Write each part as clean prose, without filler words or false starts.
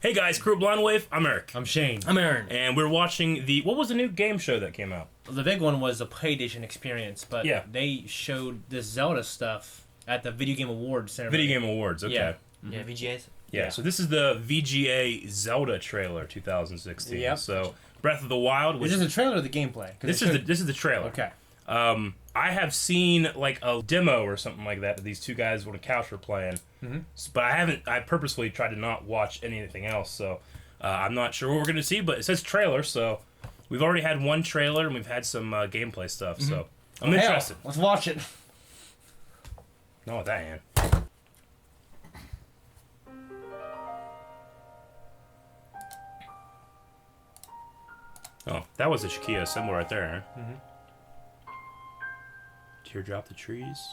Hey guys, Crew Blind Wave. I'm Eric. I'm Shane. I'm Aaron. And we're watching what was the new game show that came out? The big one was the PlayStation experience, but Yeah. they showed this Zelda stuff at the Video Game Awards ceremony. Video Game Awards, okay. Yeah. Yeah, VGAs. Yeah, so this is the VGA Zelda trailer 2016. Yep. So Breath of the Wild. Which Is this the trailer or the gameplay? this is the trailer. Okay. I have seen like a demo or something like that these two guys on a couch were playing, but I purposely tried to not watch anything else. So I'm not sure what we're gonna see, but it says trailer. So we've already had one trailer and we've had some gameplay stuff. So I'm interested. Hell, let's watch it. Not with that hand. Oh, that was a Shakia symbol right there. Huh? Teardrop the trees.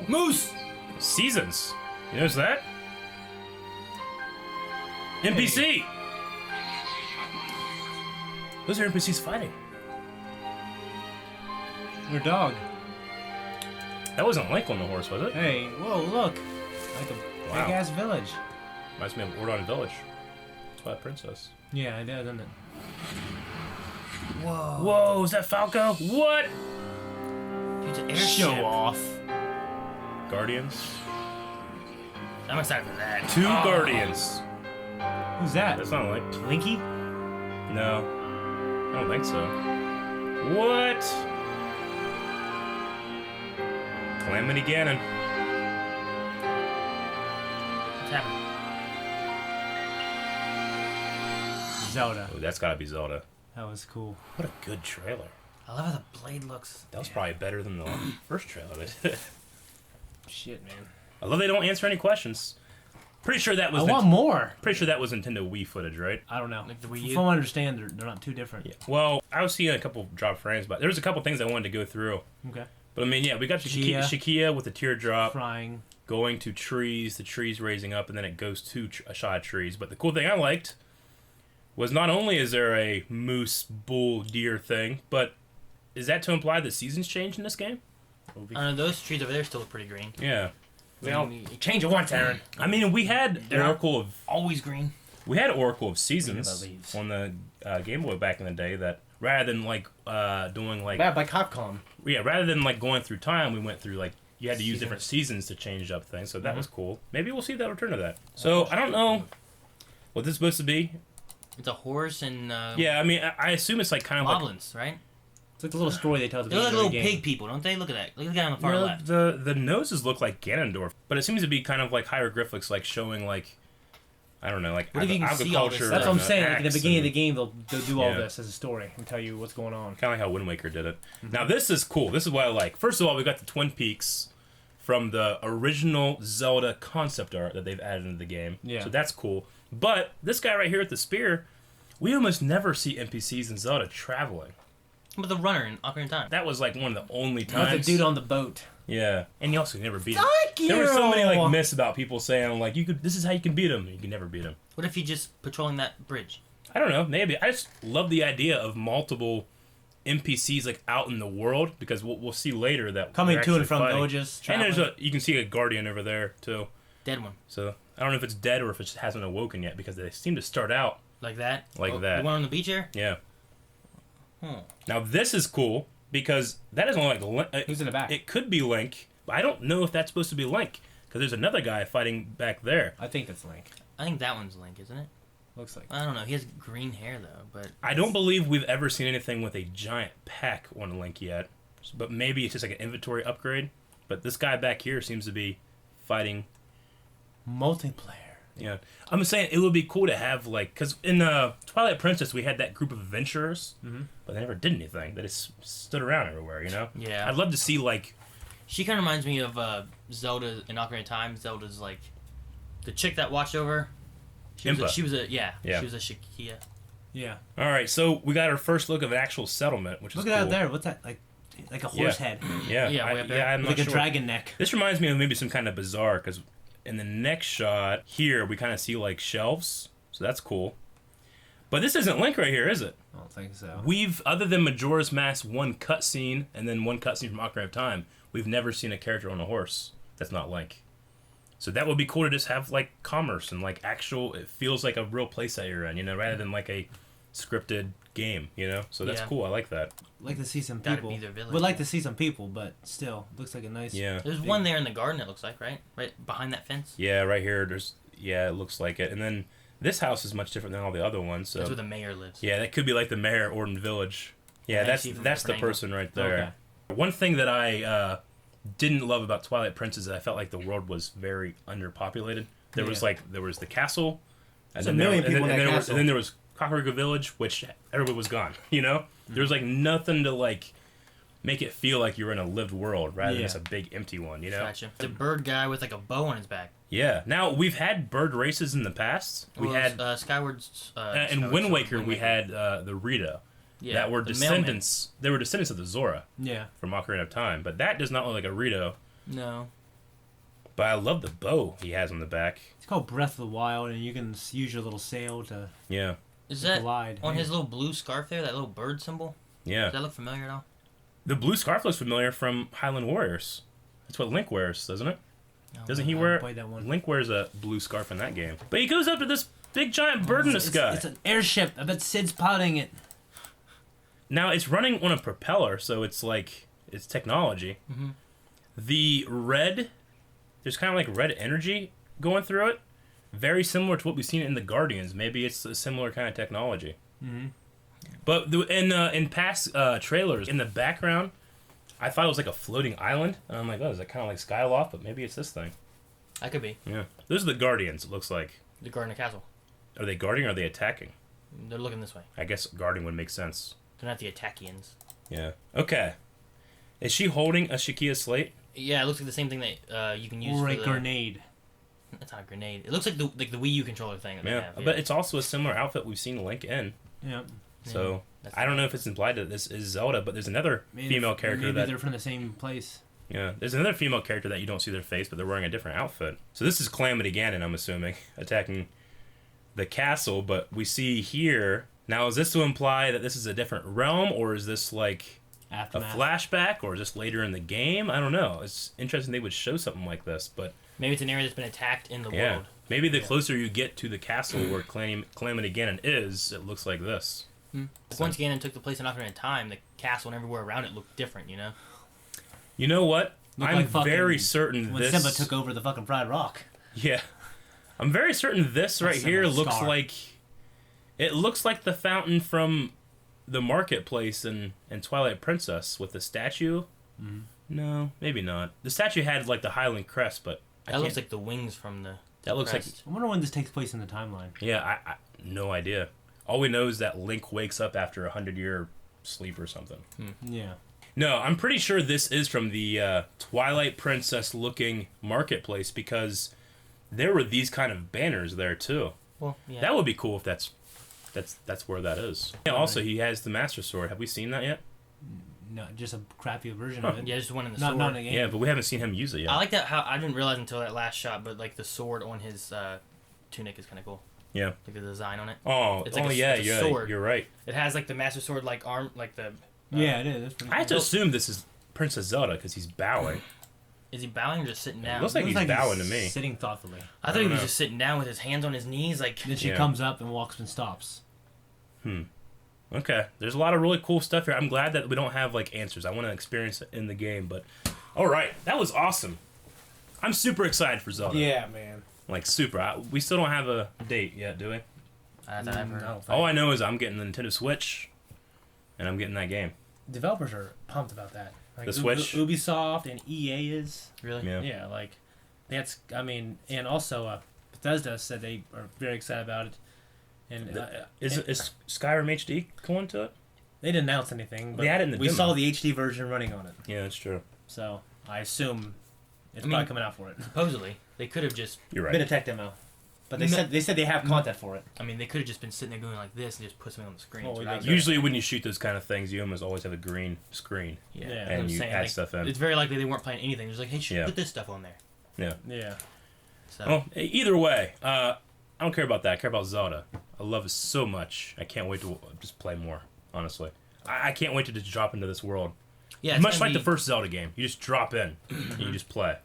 Moose! Seasons. You notice that? NPC! Those are NPCs fighting. Your dog. That wasn't Link on the horse, was it? Hey, whoa, look. Like a Wow. big-ass village. Reminds me of Ordon Village. Twilight Princess. Yeah, it does, doesn't it? Whoa. Whoa, is that Falco? What? It's an Show airship. off. Guardians? I'm excited for that. Two Guardians. Who's that? That's not Link. Linky? No. I don't think so. What? Calamity Ganon. What's happening? Zelda. Oh, that's gotta be Zelda. That was cool. What a good trailer. I love how the blade looks. That was probably better than the first trailer they did. Shit, man. I love they don't answer any questions. Pretty sure that was I want more. pretty sure that was Nintendo Wii footage, right? I don't know. Like the Wii U? From what I understand, they're not too different. Yeah. Well, I was seeing a couple drop frames, but there was a couple things I wanted to go through. Okay. But I mean, yeah, we got Shakia. Shakia with the teardrop Frying. going to trees, the trees raising up, and then it goes to a shot of trees. But the cool thing I liked was not only is there a moose, bull, deer thing, but is that to imply the seasons change in this game? Those trees over there still look pretty green. Yeah. Well, change it once, Aaron. I mean, we had Oracle of Always green. Seasons leaves. on the Game Boy back in the day. That rather than like doing like Bad by Capcom. rather than like going through time, we went through like you had to use different seasons to change up things. So that was cool. Maybe we'll see that return to that. So I don't know what this is supposed to be. It's a horse and Yeah, I mean, I assume it's like kind of like goblins, right? It's like the little story they tell at the They look like beginning little of the pig game. people, don't they? Look at that. Look at the guy on the far well, left. the noses look like Ganondorf, but it seems to be kind of like hieroglyphics, like showing like I don't know, like What if you can see all this agriculture. stuff? That's what I'm and saying. Like at the axe beginning of the and- game, they'll do all Yeah. this as a story and tell you what's going on. Kind of like how Wind Waker did it. Now this is cool. This is what I like. First of all, we got the Twin Peaks from the original Zelda concept art that they've added into the game. Yeah. So that's cool. But this guy right here with the spear, we almost never see NPCs in Zelda traveling. But the runner in Ocarina of Time. That was like one of the only That's times. the dude on the boat. Yeah, and you also never beat him. Thank There were so many like you! myths about people saying like you could. This is how you can beat him. You can never beat him. What if he's just patrolling that bridge? I don't know. Maybe I just love the idea of multiple NPCs like out in the world because we'll see later that Coming they're to and actually from fighting. villages. And there's traveling. you can see a guardian over there too. Dead one. So I don't know if it's dead or if it just hasn't awoken yet because they seem to start out Like that? Like Oh, that. The one on the beach here? yeah. Hmm. Now this is cool because that doesn't look like Who's in the back? It could be Link, but I don't know if that's supposed to be Link because there's another guy fighting back there. I think that's Link. I think that one's Link, isn't it? Looks like. I don't know. He has green hair, though, but... I don't believe we've ever seen anything with a giant pack on Link yet, but maybe it's just like an inventory upgrade. But this guy back here seems to be fighting. Multiplayer. Yeah, I'm saying it would be cool to have like because in Twilight Princess we had that group of adventurers, but they never did anything. They just stood around everywhere, you know. Yeah. I'd love to see like She kind of reminds me of Zelda in Ocarina of Time. Zelda's like the chick that watched over. She was Impa. she was a Yeah. She was a Shakia. Yeah. All right, so we got our first look of an actual settlement, which Look is at cool. that there. What's that? Like a horse head. Yeah, Yeah, way up there. I'm Like not a sure. dragon neck. This reminds me of maybe some kind of bazaar because in the next shot here we kind of see like shelves, so that's cool. But this isn't Link right here, is it? I don't think so. We've other than Majora's Mask one cutscene and then one cutscene from Ocarina of Time, we've never seen a character on a horse that's not Link. So that would be cool to just have like commerce and like actual. It feels like a real place that you're in, rather than like a scripted game, So that's cool. I like that. Like to see some Gotta people. be their village. Would like to see some people, but still, looks like a nice. Yeah. There's one there in the garden. It looks like right behind that fence. Yeah, right here. It looks like it. And then this house is much different than all the other ones. So That's where the mayor lives. yeah, that could be like the mayor of Orden Village. Yeah, I see from that's a the different person right there. One thing that I didn't love about Twilight Princess is I felt like the world was very underpopulated. There was the castle, and There's a million people in that castle. and then there was Kakariko Village, which everybody was gone. There was like nothing to like make it feel like you're in a lived world rather than just a big empty one. Gotcha. The bird guy with like a bow on his back. Yeah. Now we've had bird races in the past. We had Skyward's. in Wind Waker we had the Rita. Yeah, that were the descendants. They were descendants of the Zora. Yeah. From Ocarina of Time, but that does not look like a Rito. No. But I love the bow he has on the back. It's called Breath of the Wild, and you can use your little sail to. Yeah. Is that glide. on his little blue scarf there? That little bird symbol. Yeah. Does that look familiar at all? The blue scarf looks familiar from Highland Warriors. That's what Link wears, doesn't it? No, Doesn't he I wear? haven't played that one. Link wears a blue scarf in that game. But he goes up to this big giant bird in the sky. It's an airship. I bet Sid's piloting it. Now it's running on a propeller, so it's like it's technology. Mm-hmm. The red, there's kind of like red energy going through it, very similar to what we've seen in the Guardians. Maybe it's a similar kind of technology. Mm-hmm. But in past trailers, in the background, I thought it was like a floating island, and I'm like, oh, is that kind of like Skyloft? But maybe it's this thing. That could be. Yeah, those are the Guardians. It looks like. The Garden of Castle. Are they guarding or are they attacking? They're looking this way. I guess guarding would make sense. They're not the Attackians. Yeah. Okay. Is she holding a Shakia slate? Yeah, it looks like the same thing that you can use Or for a the... grenade. It's not a grenade. It looks like the Wii U controller thing that they have. But it's also a similar outfit we've seen Link in. Yeah. So I don't know if it's implied that this is Zelda, but there's another female character maybe that they're from the same place. yeah, there's another female character that you don't see their face, but they're wearing a different outfit. So this is Calamity Ganon, I'm assuming, attacking the castle. But we see here now. Is this to imply that this is a different realm, or is this like Aftermath. a flashback, or just later in the game? I don't know. It's interesting they would show something like this, but Maybe it's an area that's been attacked in the yeah, world. maybe the closer you get to the castle where Calamity Ganon is, it looks like this. Once Ganon took the place in Ocarina of Time, the castle and everywhere around it looked different, You know what? Looked I'm like fucking very certain when this. Simba took over the fucking Pride Rock. Yeah, I'm very certain this right here Simba's looks scar. like. It looks like the fountain from the marketplace in Twilight Princess with the statue. Mm-hmm. No, maybe not. The statue had like the Highland crest, but That looks like the wings from the that looks like. crest. I wonder when this takes place in the timeline. Yeah, I no idea. All we know is that Link wakes up after a 100-year sleep or something. Yeah. No, I'm pretty sure this is from the Twilight Princess looking marketplace because there were these kind of banners there too. Well, yeah. That would be cool if that's where that is. Yeah, also he has the Master Sword. Have we seen that yet? No, just a crappy version of it. Yeah, just one in the Not sword. in the game. Yeah, but we haven't seen him use it yet. I like that how I didn't realize until that last shot, but like the sword on his tunic is kind of cool. Yeah. Like the design on it. Oh, It's like it's a sword. You're right. It has like the Master Sword like arm, like the. Yeah, it is. That's pretty I have to cool. assume this is Princess Zelda because he's bowing. Is he bowing or just sitting down? looks like he's bowing to me. Sitting thoughtfully. I thought he don't was know. just sitting down with his hands on his knees, like. Then she Yeah. comes up and walks and stops. Okay, there's a lot of really cool stuff here. I'm glad that we don't have like answers. I want to experience it in the game. But all right, that was awesome. I'm super excited for Zelda. Yeah, man. Like super. We still don't have a date yet, do we? I thought I've heard. No. All I know is I'm getting the Nintendo Switch, and I'm getting that game. Developers are pumped about that. Like The Switch? Ubisoft and EA is. Really? Yeah. Yeah, like that's. I mean, and also Bethesda said they are very excited about it. And Is Skyrim HD going to it? they didn't announce anything, but They had it in the we demo. saw the HD version running on it. Yeah, that's true. So I assume it's I mean- probably coming out for it. Supposedly, they could have just. You're Been a right. tech demo, but No. they said they have content for it. I mean, they could have just been sitting there going like this and just put something on the screen. Well, So we that don't was- know. Usually when you shoot those kind of things, you almost always have a green screen. Yeah. Yeah. that's And what I'm you saying, add like, stuff in. It's very likely they weren't playing anything. They're just like, hey, Yeah. put this stuff on there. Yeah. Yeah. So. Well, either way, I don't care about that. I care about Zelda. I love it so much. I can't wait to just play more, honestly. I can't wait to just drop into this world. yeah, it's Much gonna like the be- first Zelda game. You just drop in and you just play.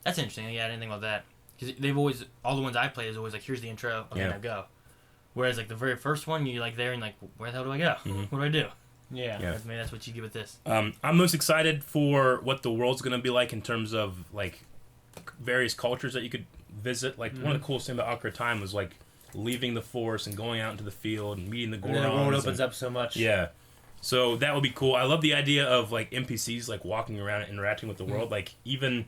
That's interesting. Yeah, I didn't think about that. because they've always, all the ones I played is always like, here's the intro, okay, now go. Whereas like the very first one, you're like there and like, where the hell do I go? What do I do? Yeah. Maybe that's what you get with this. I'm most excited for what the world's gonna be like in terms of like various cultures that you could visit. Like one of the coolest things about Ocarina of Time was like leaving the forest and going out into the field and meeting the Gorons. And then the world opens up so much. Yeah. So that would be cool. I love the idea of like NPCs like walking around and interacting with the world. Like even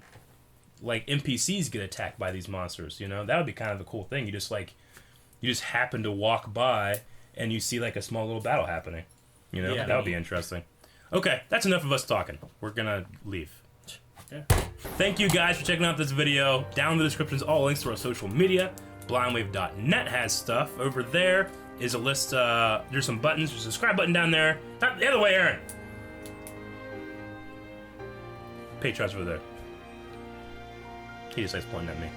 like NPCs get attacked by these monsters, you know? That would be kind of a cool thing. You just happen to walk by and you see like a small little battle happening. You know? That would be interesting. Okay, that's enough of us talking. We're gonna leave. Yeah. Thank you guys for checking out this video. Down in the description is all links to our social media. blindwave.net has stuff. Over there is a list, there's some buttons. There's a subscribe button down there. Not the other way, Aaron. Patreon's over there. He just likes pointing at me.